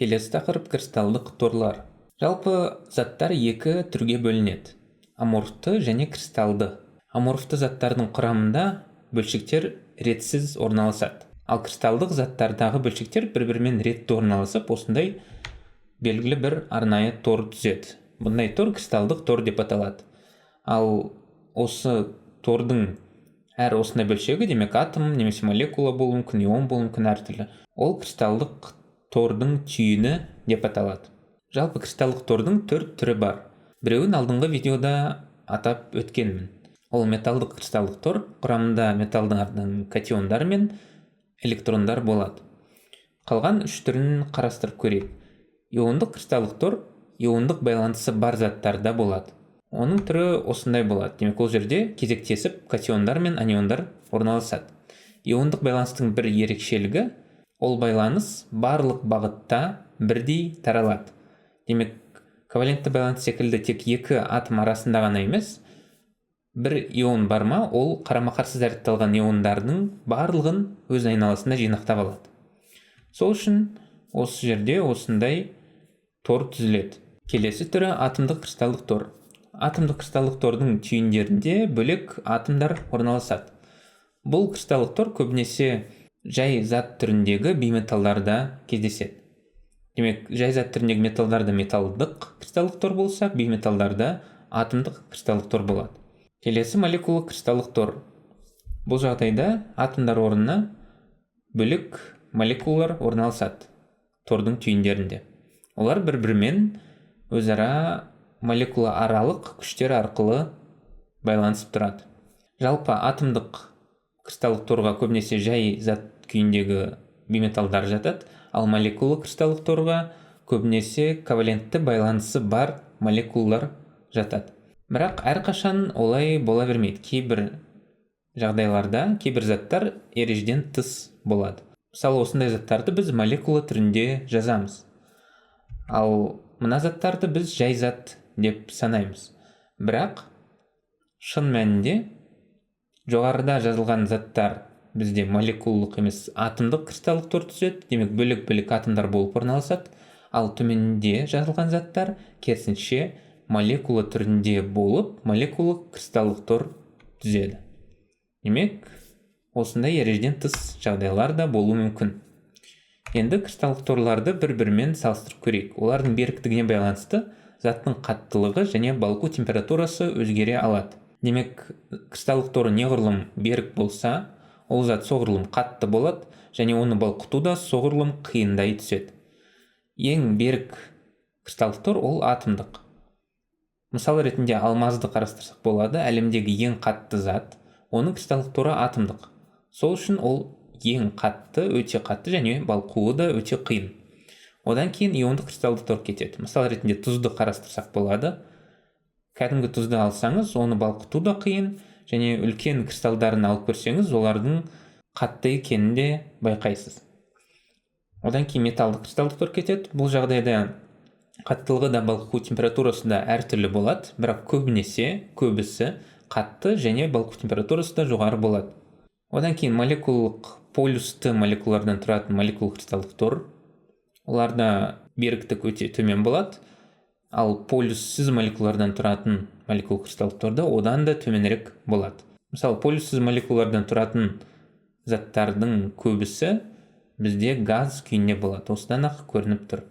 Келесі тақырып кристалдық торлар. Жалпы заттар екі түрге бөлінеді: аморфты және кристалды. Аморфты заттардың құрамында бөлшектер ретсіз орналасады. Ал кристалдық заттардағы бөлшектер бір-бірімен ретті орналасып, осындай белгілі бір арнайы тор түзеді. Бұндай тор кристалдық тор деп аталады. Ал осы тордың әр осындай бөлшегі, демек атом немесе молекула болуы мүмкін, ион болуы мүмкін, әртүрлі. Ол кристалдық тордың түйіні деп аталады. Жалпы кристалдық тордың 4 түрі бар. Біреуін алдыңғы видеода атап өткенмін. Ол металдық кристалдық тор, құрамында металдардың катиондар мен электрондар болады. Қалған 3 түрін қарастырып көрейік. Иондық кристалдық тор иондық байланысы бар заттарда болады. Оның түрі осындай болады. Демек, ол жерде кезектесіп катиондар мен аниондар орналасады. Иондық байланыстың бір ерекшелігі, ол байланыс барлық бағытта бірдей таралады. Демек, ковалентті байланыс секілді тек екі атом арасында ғана емес, бір ион бар ма, ол қарама-қарсы зарядталған иондардың барлығын өз айналасында жинақтап алады. Сол үшін осы жерде осындай тор түзіледі. Келесі түрі атомдық кристалдық тор. Атомдық кристалдық тордың түйіндерінде бөлек атомдар орналасады. Бұл кристалдық тор көбінесе жай зат түріндегі бейметалдарда кездеседі. Демек, жай зат түріндегі металдарда металдық кристалдық тор болса, бейметалдарда атомдық кристалдық тор болады. Келесі молекулалық кристалдық тор. Бұл жағдайда атомдар орнына бөлек молекулалар орналасады тордың түйіндерінде. Олар бір-бірімен өзара молекула аралық күштер арқылы байланысып тұрады. Жалпы атомдық кристалдық торға көбінесе жай зат күйіндегі бейметалдар жатады, ал молекулалық кристалдық торға көбінесе ковалентті байланысы бар молекулалар жатады. Бірақ әрқашан олай бола бермейді. Кейбір жағдайларда кейбір заттар ережеден тыс болады. Мысалы, осындай заттарды біз молекула түрінде жазамыз. Ал мына заттарды біз жай зат деп санаймыз. Бірақ шын мәнінде жоғарыда жазылған заттар бізде молекулалық емес атомдық кристалдық тор түзеді. Демек, бөлек-бөлек атомдар болып орналасады. Ал төменде жазылған заттар керісінше молекула түрінде болып, молекулалық кристалдық тор түзеді. Демек, осындай ережеден тыс жағдайлар да болуы мүмкін. Енді кристалдық торларды бір-бірімен салыстырып көрейік. Олардың беріктігіне байланысты заттың қаттылығы және балқу температурасы өзгере алады. Демек, кристалдық торы неғұрлым берік болса, ол зат соғұрлым қатты болады, және оны балқыту да соғұрлым қиындай түседі. Ең берік кристалдық тор ол атомдық. Мысал ретінде алмазды қарастырсақ болады. Әлемдегі ең қатты зат, оның кристалдық торы атомдық. Сол үшін ол ең қатты, өте қатты, және балқуы да өте қиын. Одан кейін иондық кристалдық тор кетеді. Мысал ретінде тұзды қарастырсақ болады. Кәдімгі тұзды алсаңыз, оны балқыту да қиын, және үлкен кристалдарын алып көрсеңіз, олардың қатты екенін де байқайсыз. Одан кейін металдық кристалдық тор кетеді. Бұл жағдайда қаттылығы да балқу температурасы да әртүрлі болады, бірақ көбісі қатты және балқу температурасы да жоғары болады. Одан кейін молекулалық полюсты молекулалардан тұратын молекулалық кристалдық тор. Оларда беріктік өте төмен болады, ал полюссіз молекулалардан тұратын молекулалық кристалдық торда одан да төменірек болады. Мысалы, полюссіз молекулалардан тұратын заттардың көбісі бізде газ күйінде болады. Осыдан ақ көрініп тұр.